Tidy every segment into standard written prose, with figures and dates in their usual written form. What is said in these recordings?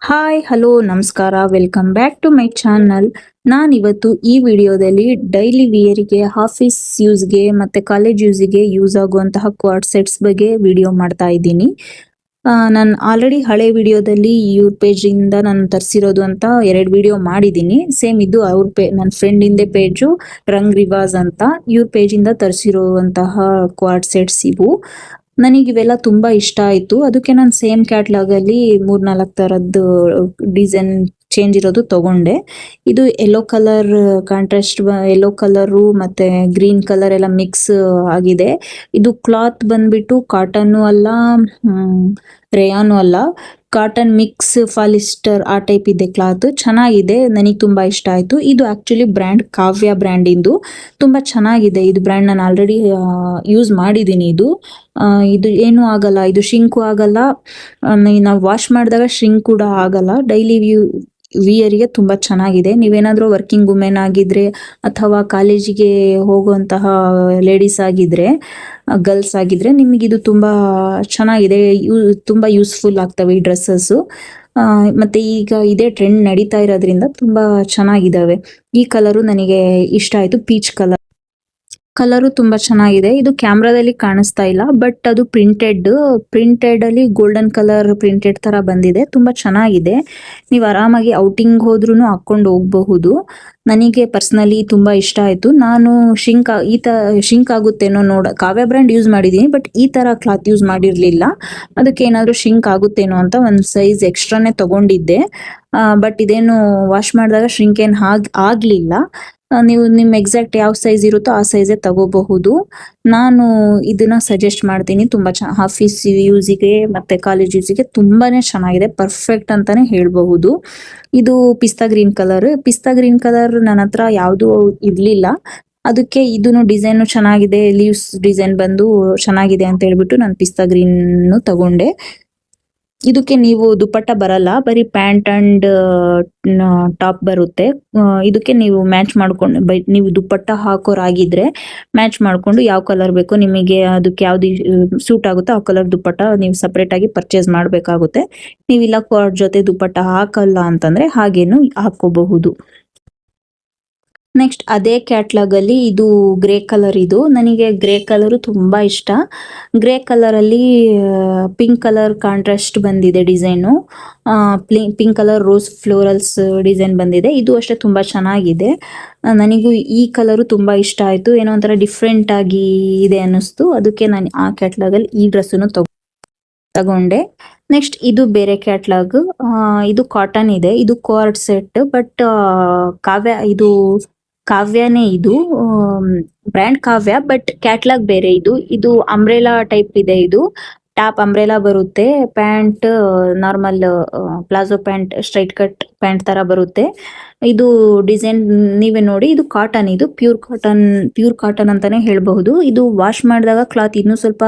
Hi hello ನಮಸ್ಕಾರ welcome back to my channel. ನಾನಿವತ್ತು ಈ ವಿಡಿಯೋದಲ್ಲಿ ಡೈಲಿ ವಿಯರಿಗೆ ಆಫೀಸ್ ಯೂಸ್ಗೆ ಮತ್ತೆ ಕಾಲೇಜ್ ಯೂಸ್ಗೆ ಯೂಸ್ ಆಗುವಂತಹ ಕ್ವಾಡ್ ಸೆಟ್ಸ್ ಬಗ್ಗೆ ವಿಡಿಯೋ ಮಾಡ್ತಾ ಇದ್ದೀನಿ. ನಾನು ಆಲ್ರೆಡಿ ಹಳೆ ವಿಡಿಯೋದಲ್ಲಿ ಇವ್ರ ಪೇಜಿಂದ ನಾನು ತರಿಸಿರೋದು ಅಂತ 2 ವಿಡಿಯೋ ಮಾಡಿದ್ದೀನಿ. ಸೇಮ್ ಇದು ನನ್ನ ಫ್ರೆಂಡ್ ಇಂದೇ ಪೇಜು ರಂಗ್ ರಿವಾಜ್ ಅಂತ ಇವ್ರ ಪೇಜಿಂದ ತರಿಸಿರುವಂತಹ ಕ್ವಾಡ್ ಸೆಟ್ಸ್ ಇವು. ನನಗಿವೆಲ್ಲ ತುಂಬಾ ಇಷ್ಟ ಆಯ್ತು. ಅದಕ್ಕೆ ನಾನು ಸೇಮ್ ಕ್ಯಾಟ್ಲಾಗ್ ಅಲ್ಲಿ 3-4 ತರದ್ದು ಡಿಸೈನ್ ಚೇಂಜ್ ಇರೋದು ತಗೊಂಡೆ. ಇದು yellow colour contrast, yellow colour ಮತ್ತೆ ಗ್ರೀನ್ ಕಲರ್ ಎಲ್ಲ ಮಿಕ್ಸ್ ಆಗಿದೆ. ಇದು ಕ್ಲಾತ್ ಬಂದ್ಬಿಟ್ಟು ಕಾಟನ್ನು ಅಲ್ಲ, ರೇಯಾನು ಅಲ್ಲ, ಕಾಟನ್ ಮಿಕ್ಸ್ ಪಾಲಿಸ್ಟರ್ ಆ ಟೈಪ್ ಇದೆ ಕ್ಲಾತ್. ಚೆನ್ನಾಗಿದೆ, ನನಗೆ ತುಂಬಾ ಇಷ್ಟ ಆಯ್ತು. ಇದು ಆಕ್ಚುಲಿ ಬ್ರ್ಯಾಂಡ್ ಕಾವ್ಯ ಬ್ರ್ಯಾಂಡ್ ಇಂದು. ತುಂಬಾ ಚೆನ್ನಾಗಿದೆ ಇದು ಬ್ರ್ಯಾಂಡ್. ನಾನು ಆಲ್ರೆಡಿ ಯೂಸ್ ಮಾಡಿದ್ದೀನಿ. ಇದು ಏನು ಆಗಲ್ಲ, ಇದು ಶಿಂಕು ಆಗಲ್ಲ, ನಾವು ವಾಶ್ ಮಾಡಿದಾಗ ಶಿಂಕ್ ಕೂಡ ಆಗಲ್ಲ. ಡೈಲಿ ವಿಯರ್ಗೆ ತುಂಬಾ ಚೆನ್ನಾಗಿದೆ. ನೀವೇನಾದ್ರೂ ವರ್ಕಿಂಗ್ ವುಮೆನ್ ಆಗಿದ್ರೆ ಅಥವಾ ಕಾಲೇಜಿಗೆ ಹೋಗುವಂತಹ ಲೇಡೀಸ್ ಆಗಿದ್ರೆ, ಗರ್ಲ್ಸ್ ಆಗಿದ್ರೆ ನಿಮಗೆ ಇದು ತುಂಬಾ ಚೆನ್ನಾಗಿದೆ. ತುಂಬಾ ಯೂಸ್ಫುಲ್ ಆಗ್ತವೆ ಈ ಡ್ರೆಸ್ಸಸ್. ಮತ್ತೆ ಈಗ ಇದೇ ಟ್ರೆಂಡ್ ನಡೀತಾ ಇರೋದ್ರಿಂದ ತುಂಬಾ ಚೆನ್ನಾಗಿದ್ದಾವೆ. ಈ ಕಲರು ನನಗೆ ಇಷ್ಟ ಆಯ್ತು, ಪೀಚ್ ಕಲರ್. ಕಲರು ತುಂಬಾ ಚೆನ್ನಾಗಿದೆ. ಇದು ಕ್ಯಾಮ್ರಾದಲ್ಲಿ ಕಾಣಿಸ್ತಾ ಇಲ್ಲ, ಬಟ್ ಅದು ಪ್ರಿಂಟೆಡ್ ಅಲ್ಲಿ ಗೋಲ್ಡನ್ ಕಲರ್ ಪ್ರಿಂಟೆಡ್ ತರ ಬಂದಿದೆ. ತುಂಬಾ ಚೆನ್ನಾಗಿದೆ. ನೀವು ಆರಾಮಾಗಿ ಔಟಿಂಗ್ ಹೋದ್ರೂ ಹಾಕೊಂಡು ಹೋಗಬಹುದು. ನನಗೆ ಪರ್ಸನಲಿ ತುಂಬಾ ಇಷ್ಟ ಆಯ್ತು. ನಾನು ಶಿಂಕ್ ಆಗುತ್ತೇನೋ ಕಾವ್ಯ ಬ್ರ್ಯಾಂಡ್ ಯೂಸ್ ಮಾಡಿದೀನಿ, ಬಟ್ ಈ ತರ ಕ್ಲಾತ್ ಯೂಸ್ ಮಾಡಿರ್ಲಿಲ್ಲ. ಅದಕ್ಕೆ ಏನಾದ್ರೂ ಶಿಂಕ್ ಆಗುತ್ತೇನೋ ಅಂತ ಒಂದ್ ಸೈಜ್ ಎಕ್ಸ್ಟ್ರಾನೇ ತಗೊಂಡಿದ್ದೆ. ಬಟ್ ಇದೇನು ವಾಶ್ ಮಾಡಿದಾಗ ಶ್ರಿಂಕ್ ಏನ್ ಆಗ್ಲಿಲ್ಲ. ನೀವು ನಿಮ್ ಎಕ್ಸಾಕ್ಟ್ ಯಾವ ಸೈಜ್ ಇರುತ್ತೋ ಆ ಸೈಜೇ ತಗೋಬಹುದು. ನಾನು ಇದನ್ನ ಸಜೆಸ್ಟ್ ಮಾಡ್ತೀನಿ. ತುಂಬಾ ಆಫೀಸ್ ಯೂಸಿಗೆ ಮತ್ತೆ ಕಾಲೇಜ್ ಯೂಸಿಗೆ ತುಂಬಾನೇ ಚೆನ್ನಾಗಿದೆ. ಪರ್ಫೆಕ್ಟ್ ಅಂತಾನೆ ಹೇಳ್ಬಹುದು. ಇದು ಪಿಸ್ತಾ ಗ್ರೀನ್ ಕಲರ್ ನನ್ನ ಹತ್ರ ಯಾವ್ದು ಇರ್ಲಿಲ್ಲ. ಅದಕ್ಕೆ ಇದನ್ನು ಡಿಸೈನ್ ಚೆನ್ನಾಗಿದೆ, ಲೀವ್ಸ್ ಡಿಸೈನ್ ಬಂದು ಚೆನ್ನಾಗಿದೆ ಅಂತ ಹೇಳ್ಬಿಟ್ಟು ನಾನು ಪಿಸ್ತಾ ಗ್ರೀನ್ ತಗೊಂಡೆ. ಇದಕ್ಕೆ ನೀವು ದುಪ್ಪಟ್ಟ ಬರಲ್ಲ, ಬರೀ ಪ್ಯಾಂಟ್ ಅಂಡ್ ಟಾಪ್ ಬರುತ್ತೆ. ಇದಕ್ಕೆ ನೀವು ಮ್ಯಾಚ್ ಮಾಡ್ಕೊಂಡು, ನೀವು ದುಪ್ಪಟ್ಟ ಹಾಕೋರಾಗಿದ್ರೆ ಮ್ಯಾಚ್ ಮಾಡ್ಕೊಂಡು ಯಾವ ಕಲರ್ ಬೇಕೋ ನಿಮಗೆ, ಅದಕ್ಕೆ ಯಾವ್ದು ಸೂಟ್ ಆಗುತ್ತೋ ಆ ಕಲರ್ ದುಪ್ಪಟ್ಟ ನೀವು ಸಪರೇಟ್ ಆಗಿ ಪರ್ಚೇಸ್ ಮಾಡ್ಬೇಕಾಗುತ್ತೆ. ನೀವಿಲ್ಲ ಜೊತೆ ದುಪ್ಪಟ್ಟ ಹಾಕಲ್ಲ ಅಂತಂದ್ರೆ ಹಾಗೇನು ಹಾಕೋಬಹುದು. ನೆಕ್ಸ್ಟ್ ಅದೇ ಕ್ಯಾಟ್ಲಾಗ್ ಅಲ್ಲಿ ಇದು ಗ್ರೇ ಕಲರ್. ಇದು ನನಗೆ ಗ್ರೇ ಕಲರ್ ತುಂಬಾ ಇಷ್ಟ. ಗ್ರೇ ಕಲರ್ ಅಲ್ಲಿ ಪಿಂಕ್ ಕಲರ್ ಕಾಂಟ್ರಾಸ್ಟ್ ಬಂದಿದೆ design. Pink colour rose florals design ಬಂದಿದೆ. ಇದು ಅಷ್ಟೇ ತುಂಬಾ ಚೆನ್ನಾಗಿದೆ. ನನಗೂ ಈ ಕಲರು ತುಂಬಾ ಇಷ್ಟ ಆಯ್ತು. ಏನೋ ಒಂಥರ ಡಿಫ್ರೆಂಟ್ ಆಗಿ ಇದೆ ಅನ್ನಿಸ್ತು. ಅದಕ್ಕೆ ನಾನು ಆ ಕ್ಯಾಟ್ಲಾಗ್ ಅಲ್ಲಿ ಈ ಡ್ರೆಸ್ಸನ್ನು ತಗೊಂಡೆ. ನೆಕ್ಸ್ಟ್ ಇದು ಬೇರೆ ಕ್ಯಾಟ್ಲಾಗ್. ಇದು ಕಾಟನ್ ಇದೆ. ಇದು ಕಾರ್ಡ್ ಸೆಟ್, ಬಟ್ ಕಾವ್ಯನೇ ಇದು. ಬ್ರ್ಯಾಂಡ್ ಕಾವ್ಯ, ಬಟ್ ಕ್ಯಾಟ್ಲಾಗ್ ಬೇರೆ. ಇದು ಅಂಬ್ರೆಲಾ ಟೈಪ್ ಇದೆ. ಇದು ಟಾಪ್ ಅಂಬ್ರೆಲಾ ಬರುತ್ತೆ. Pant normal palazzo pant, straight cut pant ತರ ಬರುತ್ತೆ. ಇದು ಡಿಸೈನ್ ನೀವೇ ನೋಡಿ. ಇದು ಕಾಟನ್, ಇದು ಪ್ಯೂರ್ ಕಾಟನ್ ಅಂತಾನೆ ಹೇಳ್ಬಹುದು. ಇದು ವಾಶ್ ಮಾಡಿದಾಗ ಕ್ಲಾತ್ ಇನ್ನೂ ಸ್ವಲ್ಪ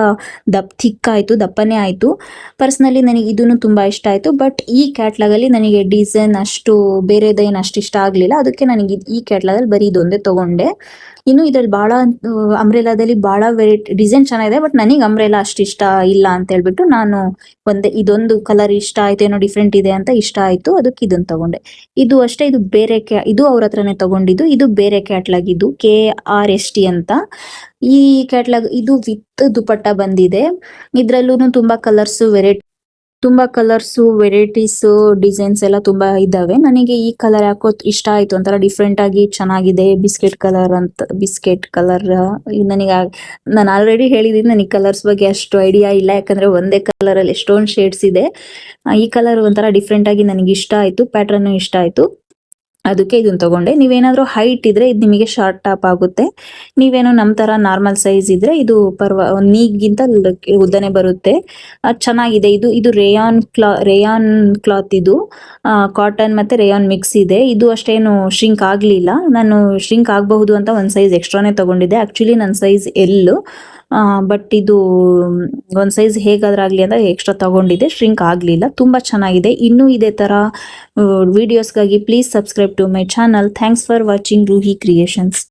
ಥಿಕ್ ಆಯ್ತು, ದಪ್ಪನೇ ಆಯ್ತು. ಪರ್ಸನಲಿ ನನಗೆ ಇದನ್ನು ತುಂಬಾ ಇಷ್ಟ ಆಯ್ತು. ಬಟ್ ಈ ಕ್ಯಾಟ್ಲಾಗ್ ಅಲ್ಲಿ ನನಗೆ ಡಿಸೈನ್ ಅಷ್ಟು ಬೇರೆದೇನು ಅಷ್ಟು ಇಷ್ಟ ಆಗ್ಲಿಲ್ಲ. ಅದಕ್ಕೆ ನನಗೆ ಈ ಕ್ಯಾಟ್ಲಾಗ್ ಅಲ್ಲಿ ಬರೀ ಇದೊಂದೇ ತಗೊಂಡೆ. ಇನ್ನು ಇದ್ರಲ್ಲಿ ಬಹಳ ಅಂಬ್ರೆಲಾದಲ್ಲಿ ಬಹಳ ವೆರೈಟಿ ಡಿಸೈನ್ ಚೆನ್ನಾಗಿದೆ, ಬಟ್ ನನಗೆ ಅಂಬ್ರೆಲಾ ಅಷ್ಟು ಇಷ್ಟ ಇಲ್ಲ ಅಂತ ಹೇಳ್ಬಿಟ್ಟು ನಾನು ಇದೊಂದು ಕಲರ್ ಇಷ್ಟ ಆಯ್ತು, ಏನೋ ಡಿಫ್ರೆಂಟ್ ಇದೆ ಅಂತ ಇಷ್ಟ ಆಯ್ತು. ಅದಕ್ಕೆ ಇದನ್ನ ತಗೊಂಡೆ. ಇದು ಅಷ್ಟೇ, ಇದು ಬೇರೆ ಇದು ಅವ್ರ ಹತ್ರನೇ ತಗೊಂಡಿದ್ದು. ಇದು ಬೇರೆ ಕ್ಯಾಟ್ಲಾಗ್. ಇದು KRST ಅಂತ ಈ ಕ್ಯಾಟ್ಲಾಗ್. ಇದು ವಿತ್ ದುಪಟ್ಟ ಬಂದಿದೆ. ಇದ್ರಲ್ಲೂ ತುಂಬಾ ಕಲರ್ಸು ವೆರೈಟೀಸ್ ಡಿಸೈನ್ಸ್ ಎಲ್ಲ ತುಂಬಾ ಇದಾವೆ. ನನಗೆ ಈ ಕಲರ್ ಯಾಕೋ ಇಷ್ಟ ಆಯ್ತು, ಒಂಥರ ಡಿಫ್ರೆಂಟ್ ಆಗಿ ಚೆನ್ನಾಗಿದೆ. ಬಿಸ್ಕೆಟ್ ಕಲರ್ ನನಗೆ, ನಾನು ಆಲ್ರೆಡಿ ಹೇಳಿದೀನಿ ನನಗೆ ಕಲರ್ಸ್ ಬಗ್ಗೆ ಅಷ್ಟು ಐಡಿಯಾ ಇಲ್ಲ, ಯಾಕಂದ್ರೆ ಒಂದೇ ಕಲರ್ ಅಲ್ಲಿ ಎಷ್ಟೊಂದು ಶೇಡ್ಸ್ ಇದೆ. ಈ ಕಲರ್ ಒಂಥರ ಡಿಫ್ರೆಂಟ್ ಆಗಿ ನನಗೆ ಇಷ್ಟ ಆಯ್ತು. ಪ್ಯಾಟರ್ನ್ ಇಷ್ಟ ಆಯ್ತು. ಅದಕ್ಕೆ ಇದನ್ನ ತಗೊಂಡೆ. ನೀವೇನಾದ್ರೂ ಹೈಟ್ ಇದ್ರೆ ಇದು ನಿಮಗೆ ಶಾರ್ಟ್ ಟಾಪ್ ಆಗುತ್ತೆ. ನೀವೇನೋ ನಮ್ ತರ ನಾರ್ಮಲ್ ಸೈಜ್ ಇದ್ರೆ ಇದು ನೀಗಿಂತ ಉದ್ದನೆ ಬರುತ್ತೆ. ಚೆನ್ನಾಗಿದೆ. ಇದು ರೇಯಾನ್ ಕ್ಲಾತ್. ಇದು ಕಾಟನ್ ಮತ್ತೆ ರೇಯಾನ್ ಮಿಕ್ಸ್ ಇದೆ. ಇದು ಅಷ್ಟೇನು ಶ್ರಿಂಕ್ ಆಗ್ಲಿಲ್ಲ. ನಾನು ಶ್ರಿಂಕ್ ಆಗಬಹುದು ಅಂತ ಒಂದ್ ಸೈಜ್ ಎಕ್ಸ್ಟ್ರಾನೇ ತಗೊಂಡಿದ್ದೆ. ಆಕ್ಚುಲಿ ನನ್ನ ಸೈಜ್ L, ಬಟ್ ಇದು ಒಂದ್ ಸೈಜ್ ಹೇಗಾದ್ರಾಗ್ಲಿ ಅಂತ ಎಕ್ಸ್ಟ್ರಾ ತಗೊಂಡಿದ್ದೆ. ಶ್ರಿಂಕ್ ಆಗ್ಲಿಲ್ಲ. ತುಂಬಾ ಚೆನ್ನಾಗಿದೆ. ಇನ್ನೂ ಇದೇ ತರ ವಿಡಿಯೋಸ್ಗಾಗಿ please subscribe to my channel. Thanks for watching Roohi creations.